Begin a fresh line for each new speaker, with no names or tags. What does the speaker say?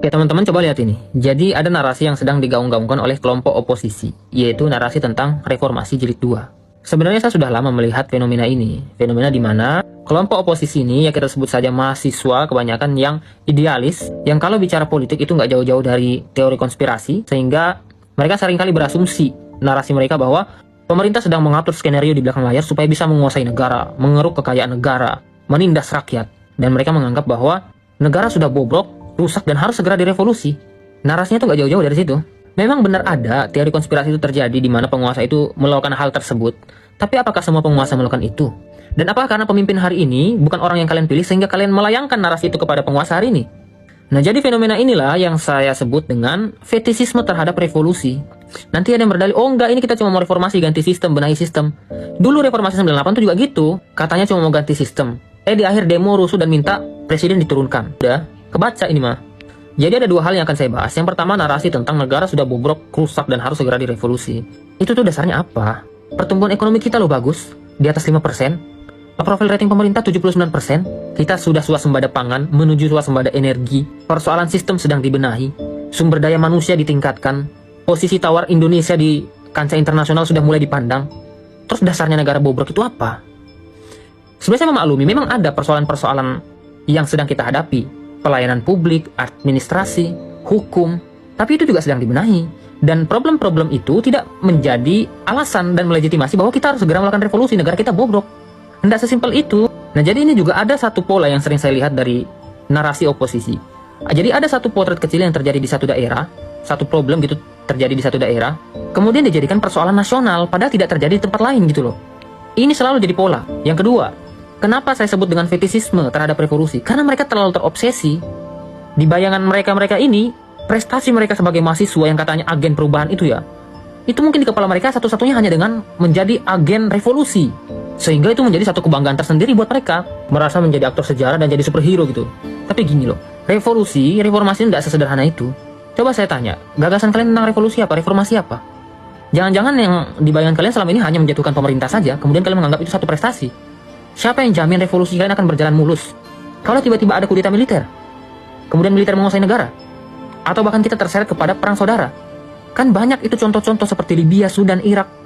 Oke teman-teman, coba lihat ini. Jadi ada narasi yang sedang digaung-gaungkan oleh kelompok oposisi, yaitu narasi tentang reformasi jilid 2. Sebenarnya saya sudah lama melihat fenomena ini. Fenomena di mana kelompok oposisi ini, ya kita sebut saja mahasiswa kebanyakan yang idealis, yang kalau bicara politik itu nggak jauh-jauh dari teori konspirasi, sehingga mereka seringkali berasumsi narasi mereka bahwa pemerintah sedang mengatur skenario di belakang layar supaya bisa menguasai negara, mengeruk kekayaan negara, menindas rakyat. Dan mereka menganggap bahwa negara sudah bobrok, rusak, dan harus segera direvolusi. Narasinya tuh gak jauh-jauh dari situ. Memang benar ada teori konspirasi itu terjadi di mana penguasa itu melakukan hal tersebut. Tapi apakah semua penguasa melakukan itu? Dan apakah karena pemimpin hari ini bukan orang yang kalian pilih sehingga kalian melayangkan narasi itu kepada penguasa hari ini? Nah, jadi fenomena inilah yang saya sebut dengan fetisisme terhadap revolusi. Nanti ada yang berdalih, oh enggak, ini kita cuma mau reformasi, ganti sistem, benahi sistem. Dulu reformasi 98 tuh juga gitu. Katanya cuma mau ganti sistem. Di akhir demo rusuh dan minta presiden diturunkan. Udah kebaca ini mah. Jadi ada dua hal yang akan saya bahas. Yang pertama, narasi tentang negara sudah bobrok, rusak, dan harus segera direvolusi. Itu tuh dasarnya apa? Pertumbuhan ekonomi kita loh bagus, di atas 5%. Approval rating pemerintah 79%. Kita sudah swasembada pangan, menuju swasembada energi. Persoalan sistem sedang dibenahi. Sumber daya manusia ditingkatkan. Posisi tawar Indonesia di kancah internasional sudah mulai dipandang. Terus dasarnya negara bobrok itu apa? Sebenarnya saya memaklumi, memang ada persoalan-persoalan yang sedang kita hadapi. Pelayanan publik, administrasi, hukum, tapi itu juga sedang dibenahi. Dan problem-problem itu tidak menjadi alasan dan melegitimasi bahwa kita harus segera melakukan revolusi, negara kita bobrok. Tidak sesimpel itu. Nah, jadi ini juga ada satu pola yang sering saya lihat dari narasi oposisi. Jadi ada satu potret kecil yang terjadi di satu daerah, satu problem gitu terjadi di satu daerah, kemudian dijadikan persoalan nasional, padahal tidak terjadi di tempat lain gitu loh. Ini selalu jadi pola. Yang kedua, kenapa saya sebut dengan fetisisme terhadap revolusi? Karena mereka terlalu terobsesi. Di bayangan mereka ini, prestasi mereka sebagai mahasiswa yang katanya agen perubahan itu ya, itu mungkin di kepala mereka satu-satunya hanya dengan menjadi agen revolusi. Sehingga itu menjadi satu kebanggaan tersendiri buat mereka. Merasa menjadi aktor sejarah dan jadi superhero gitu. Tapi gini loh, reformasi tidak sesederhana itu. Coba saya tanya, gagasan kalian tentang revolusi apa? Reformasi apa? Jangan-jangan yang di bayangan kalian selama ini hanya menjatuhkan pemerintah saja, kemudian kalian menganggap itu satu prestasi. Siapa yang jamin revolusi kalian akan berjalan mulus? Kalau tiba-tiba ada kudeta militer, kemudian militer menguasai negara, atau bahkan kita terseret kepada perang saudara. Kan banyak itu contoh-contoh seperti Libya, Sudan, Irak.